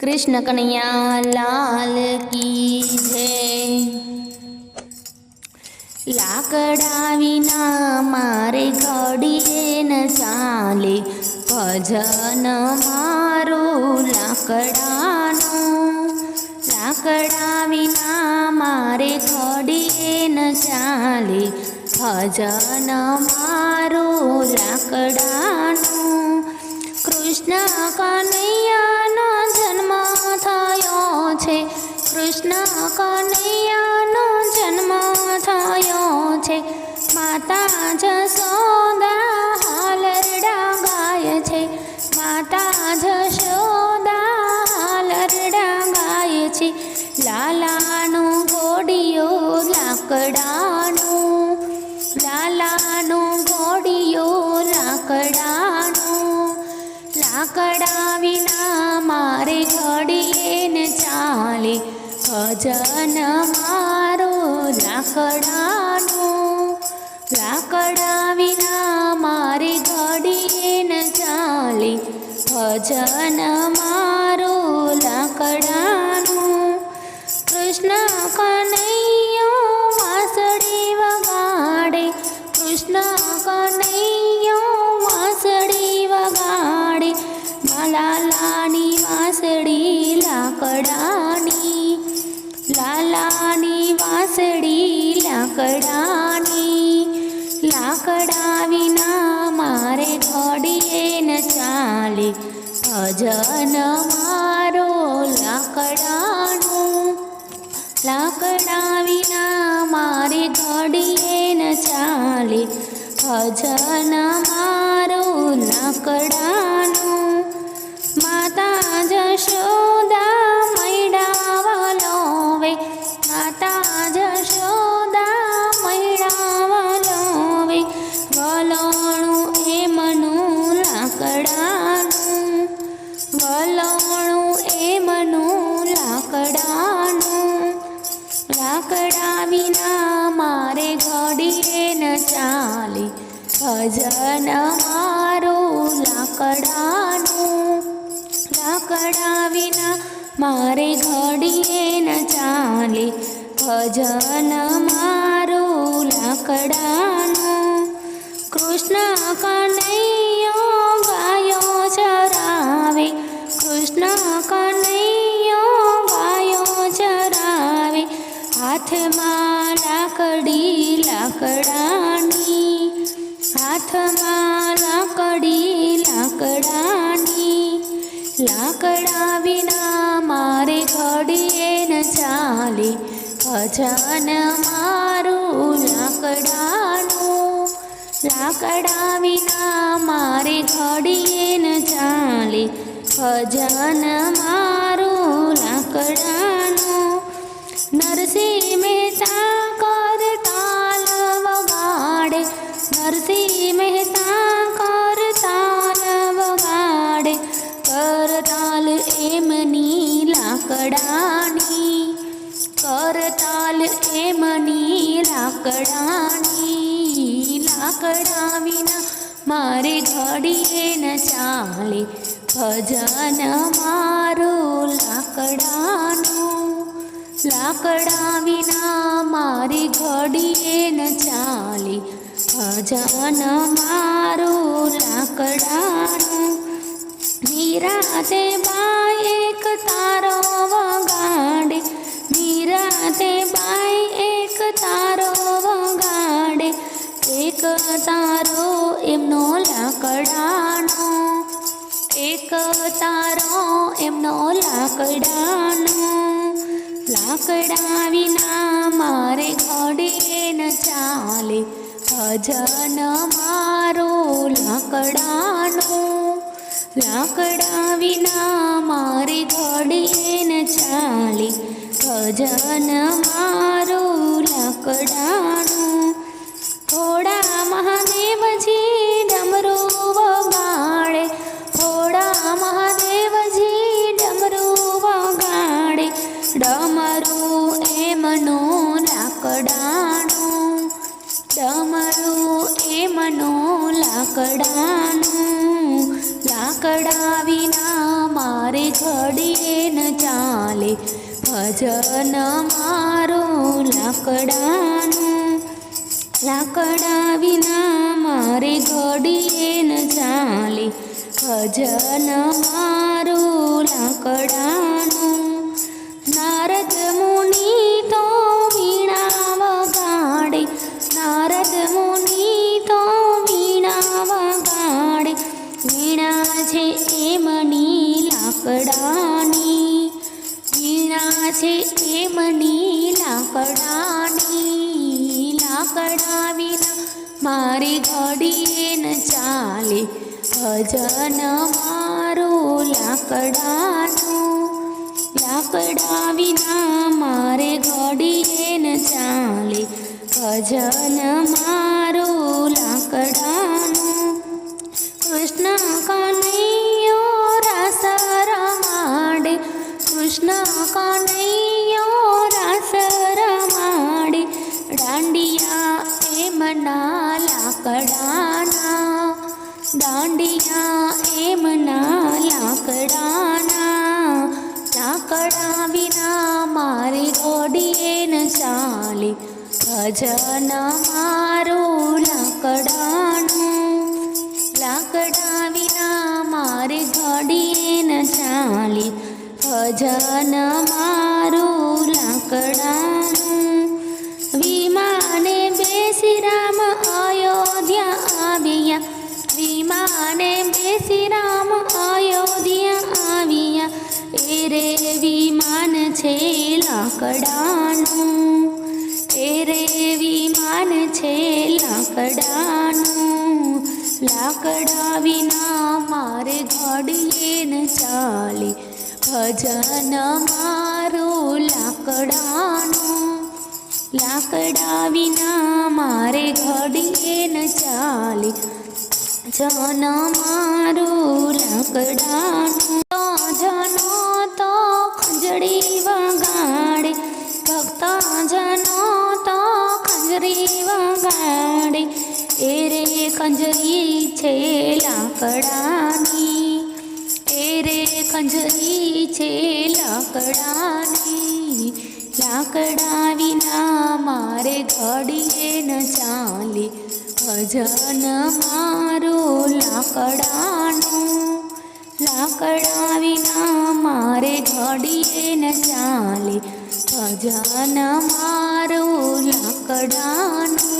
कृष्ण कन्हैया लाल की जय। लाकड़ा विना मारे घड़ीए न चाले, भजन मारो लाकड़ानो। लाकड़ा विना मारे घड़ीए न चाले, भजन मारो लाकड़ानो। कृष्ण कन्हैयानो जन्म थयो छे, कृष्ण कन्हैयानो जन्म थयो छे। माता जशोदा हालरडा गाय छे, माता जशोदा हालरडा गाय छे। लालानो घोड़ियो लाकड़ानो, लालानो घोड़ियो लाकड़ानो। लाकड़ा विना मारे घड़ीए न चाले, भजन मारो लाकड़ानो। लाकड़ा विना मारे घड़ीए न चाले, भजन मारो लाकड़ानो। कृष्ण कन्हैयो वांसળી वगाड़े, कृष्ण कन्हैयो वांसળી वगाड़े। लालानी वांसળી लाकड़ानी, लालानी वांसળી लाकड़ानी। लाकड़ा विना मारे घड़ीए न चाले, भजन मारो लाकड़ानो। लाकड़ा विना मारे घड़ीए न चाले, भजन मारो लाकड़ानो। माता जशोदा मैडा वलोवे, माता जशोदा मैडा वलोवे। वलोणु एमनु लाकड़ानु, वलोणु एमनु लाकड़ानु। लाकड़ा विना मारे घड़ीए न चाले, भजन मारो लाकड़ानो। लाकड़ा विना मारे घड़ीए न चाले, भजन मारो लाकड़ानो। कृष्ण कन्हैयो गायो चरावे, कृष्ण कन्हैयो गायो चरावे। हाथमां लाकड़ी लाकड़ानी, हाथमां लाकड़ी लाकड़ानी। लाकड़ा विना मारे घड़ीए न चाले, भजन मारो लाकड़ानो। लाकड़ा विना मारे घड़ीए न चाले, भजन मारो लाकड़ानो। नरसिंह मेहता करताल वगाड़े, नरसिंह मेहता करताल वगाड़े। करताल एमनी लाकड़ानी, करताल एमनी लाकड़ानी। लाकड़ा विना मारे घड़ीए न चाले, भजन मारो लाकड़ानो। लाकड़ा विना मारे घड़ीए न चाले, भजन मारो लाकड़ानो। निराते बाई एक तारो वगाड़े, निराते बाई एक तारो वगाड़े। एक तारो एमनो लाकड़ानो, एक तारो एमनो लाकड़ानो। लाकड़ा विना मारे घड़ीए न चाले, भजन मारो लाकड़ानो। लाकड़ा विना मारे घड़ीए न चाले, भजन मारो लाकड़ानो। थोड़ा महादेवजी डमरू वगाड़े, थोड़ा महादेवजी डमरू वगाड़े। डमरू एमनो लाकड़ानो, डमरू एमनो लाकड़ानो। लाकड़ा विना मारे ઘડીએ ન ચાલે ભજન મારું લાકડાનું. લાકડા વિના મારે ઘડીએ ન ચાલે ભજન મારું લાકડાનું. નારદ મુનિ તો વીણા વગાડે, નારદ મુનિ તો વીણા વગાડે, વીણા છે એમની લાકડાની, વીણા છે એમની લાકડાની. લાકડા વિના મારી ઘડીએ ન ચાલે ભજન મારું લાકડાનું. લાકડા વિના મારે ઘડીએ ન ચાલે ભજન મારું લાકડાનું. કૃષ્ણ કનૈયો રાસ રમાડે, કૃષ્ણ કનૈયો રાસ રમાડે, દાંડિયા એમના લાકડાના, દાંડિયા એમના લાકડાના. લાકડા વિના મારે ઘડીએ ન ચાલે ભજન મારું લાકડાનું. લાકડા વિના મારે ઘડીએ ન ચાલે ભજન મારું લાકડાનું. વિમાને બેસી રામ અયોધ્યા આવ્યા, વિમાને બેસી રામ અયોધ્યા આવ્યા, એ રે વિમાન છે લાકડાનું, એ રે વિમાન છે લાકડાનું. લાકડા વિના મારે ઘડીએ ન ચાલે ભજન મારું લાકડાનું. લાકડા વિના મારે ઘડીએ ન ચાલે જન મારું લાકડાનું. જનો તો ખંજડી વગાડે, ભક્તજનો તો ખંજરી વગાડે, એ રે ખંજરી છે લાકડાની, એ રે ખંજરી છે લાકડાની. લાકડા વિના મારે ઘડીએ ન ચાલે ભજન મારું લાકડાનું. લાકડા વિના મારે ઘડીએ ન ચાલે ભજન મારું લાકડાનું.